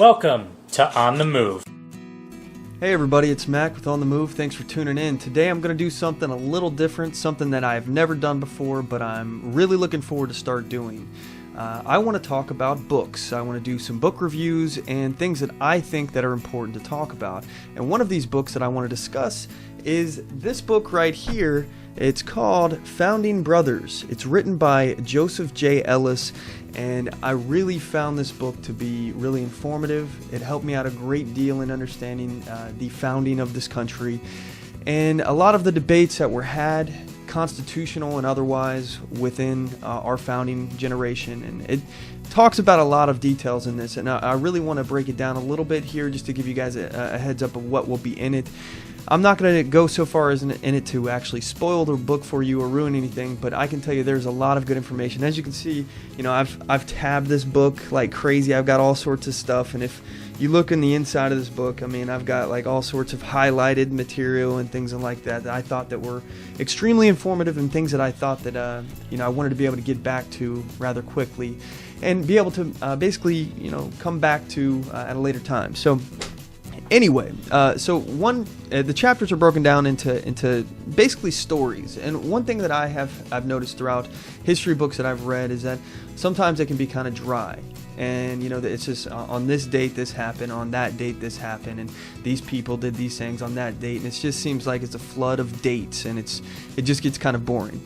Welcome to On the Move. Hey everybody, it's Mack with On The Move. Thanks for tuning in. Today I'm going to do something a little different, something that I've never done before, but I'm really looking forward to start doing. I want to talk about books. I want to do some book reviews and things that I think that are important to talk about. And one of these books that I want to discuss is this book right here. It's called Founding Brothers. It's written by Joseph J. Ellis, and I really found this book to be really informative. It helped me out a great deal in understanding the founding of this country and a lot of the debates that were had, constitutional and otherwise, within our founding generation. And it talks about a lot of details in this, and I really want to break it down a little bit here just to give you guys a heads up of what will be in it. I'm not going to go so far as in it to actually spoil the book for you or ruin anything, but I can tell you there's a lot of good information. As you can see, you know, I've tabbed this book like crazy. I've got all sorts of stuff, and if you look in the inside of this book, I mean, I've got like all sorts of highlighted material and things like that I thought that were extremely informative, and things that I thought that you know, I wanted to be able to get back to rather quickly and be able to basically, you know, come back to at a later time. So anyway, the chapters are broken down into basically stories, and one thing that I've noticed throughout history books that I've read is that sometimes they can be kind of dry, and you know, it's just on this date this happened, on that date this happened, and these people did these things on that date, and it just seems like it's a flood of dates, and it just gets kind of boring.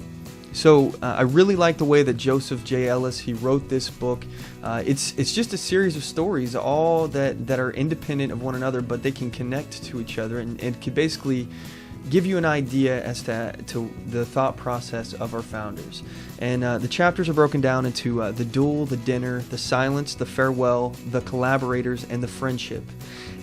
So I really like the way that Joseph J. Ellis, he wrote this book. It's just a series of stories, all that are independent of one another, but they can connect to each other, and it can basically give you an idea as to the thought process of our founders. And the chapters are broken down into the duel, the dinner, the silence, the farewell, the collaborators, and the friendship.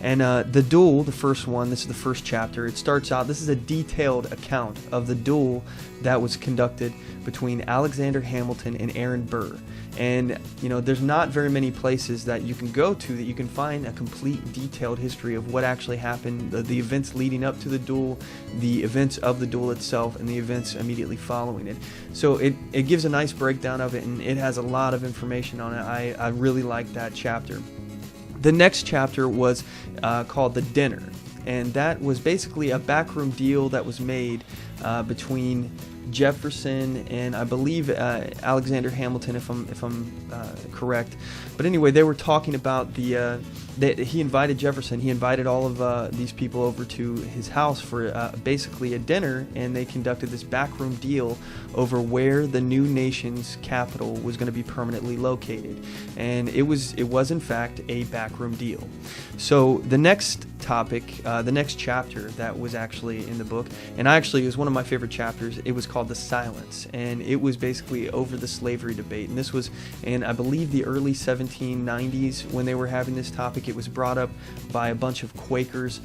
And the duel, the first one, this is the first chapter. It starts out, this is a detailed account of the duel that was conducted between Alexander Hamilton and Aaron Burr. And you know, there's not very many places that you can go to that you can find a complete detailed history of what actually happened, the events leading up to the duel, the events of the duel itself, and the events immediately following it. So it gives a nice breakdown of it, and it has a lot of information on it. I really like that chapter. The next chapter was called The Dinner, and that was basically a backroom deal that was made between Jefferson and I believe Alexander Hamilton, if I'm correct. But anyway, they were talking about he invited Jefferson. He invited all of these people over to his house for basically a dinner, and they conducted this backroom deal over where the new nation's capital was going to be permanently located, and it was in fact a backroom deal. So the next topic, the next chapter that was actually in the book, and it was one of my favorite chapters. It was called The Silence, and it was basically over the slavery debate, and this was in, I believe, the early 1790s when they were having this topic. It was brought up by a bunch of Quakers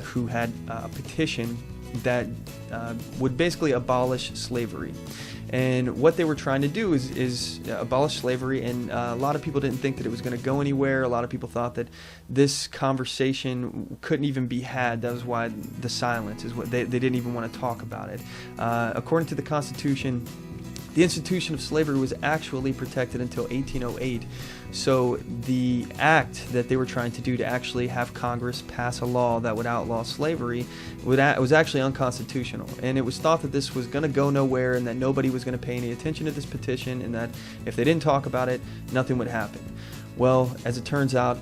who had a petition that would basically abolish slavery. And what they were trying to do is abolish slavery, and a lot of people didn't think that it was going to go anywhere. A lot of people thought that this conversation couldn't even be had. That was why the silence is what they didn't even want to talk about it. According to the Constitution, the institution of slavery was actually protected until 1808. So the act that they were trying to do to actually have Congress pass a law that would outlaw slavery was actually unconstitutional. And it was thought that this was going to go nowhere, and that nobody was going to pay any attention to this petition, and that if they didn't talk about it, nothing would happen. Well, as it turns out,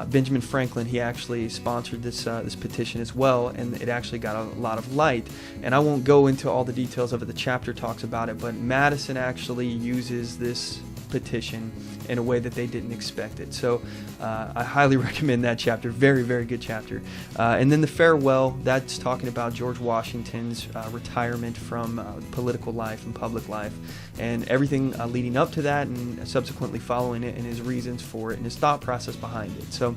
Benjamin Franklin, he actually sponsored this petition as well, and it actually got a lot of light. And I won't go into all the details of it. The chapter talks about it, but Madison actually uses this petition in a way that they didn't expect it. So I highly recommend that chapter. Very, very good chapter. And then the farewell, that's talking about George Washington's retirement from political life and public life, and everything leading up to that and subsequently following it, and his reasons for it and his thought process behind it. So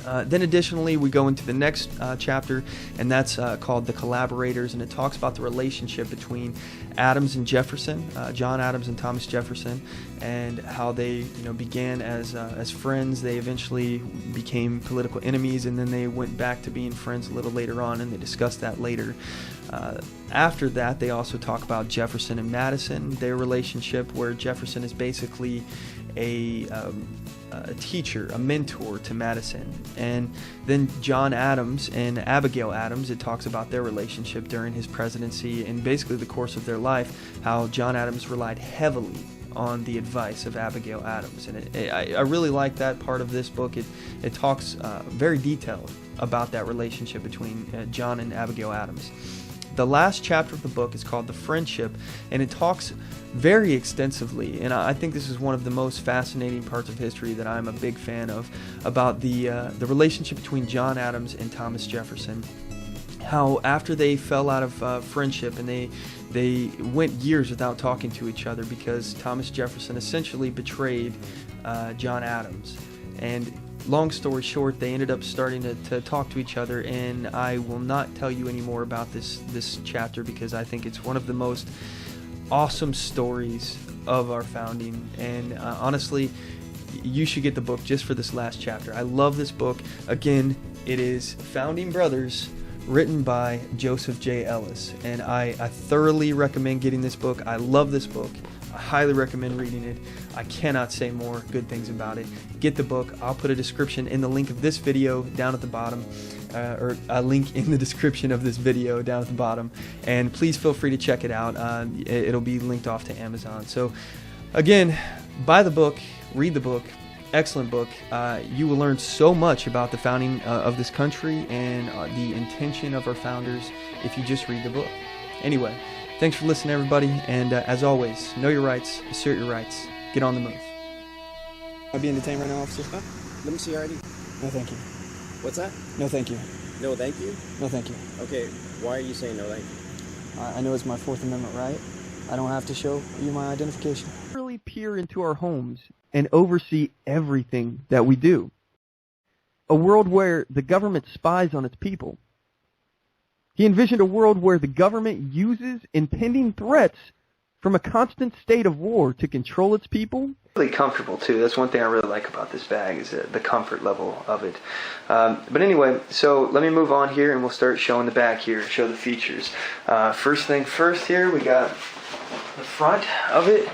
then additionally, we go into the next chapter, and that's called The Collaborators, and it talks about the relationship between Adams and Jefferson, John Adams and Thomas Jefferson, and how they began as friends. They eventually became political enemies, and then they went back to being friends a little later on, and they discussed that later. After that, they also talk about Jefferson and Madison, their relationship, where Jefferson is basically a teacher, a mentor to Madison. And then John Adams and Abigail Adams, it talks about their relationship during his presidency and basically the course of their life, how John Adams relied heavily on the advice of Abigail Adams. And I really like that part of this book. It talks very detailed about that relationship between John and Abigail Adams. The last chapter of the book is called The Friendship, and it talks very extensively, and I think this is one of the most fascinating parts of history that I'm a big fan of, about the relationship between John Adams and Thomas Jefferson. How after they fell out of friendship and they went years without talking to each other because Thomas Jefferson essentially betrayed John Adams. And long story short, they ended up starting to talk to each other, and I will not tell you any more about this chapter because I think it's one of the most awesome stories of our founding. And honestly, you should get the book just for this last chapter. I love this book. Again, it is Founding Brothers, written by Joseph J. Ellis, and I thoroughly recommend getting this book. I love this book. I highly recommend reading it. I cannot say more good things about it. Get the book. I'll put a description in the link of this video down at the bottom, or a link in the description of this video down at the bottom, and please feel free to check it out. It'll be linked off to Amazon. So again, buy the book, read the book. Excellent book. You will learn so much about the founding of this country and the intention of our founders if you just read the book. Anyway, thanks for listening, everybody, and as always, know your rights, assert your rights, get on the move. I'll be entertained right now, officer. Let me see your ID. No, thank you. What's that? No, thank you. No, thank you? No, thank you. Okay, why are you saying no, thank you? I know it's my Fourth Amendment right. I don't have to show you my identification. Really peer into our homes and oversee everything that we do. A world where the government spies on its people. He envisioned a world where the government uses impending threats from a constant state of war to control its people. Really comfortable too. That's one thing I really like about this bag, is the comfort level of it. But anyway, so let me move on here and we'll start showing the back here, show the features. First thing first here, we got the front of it.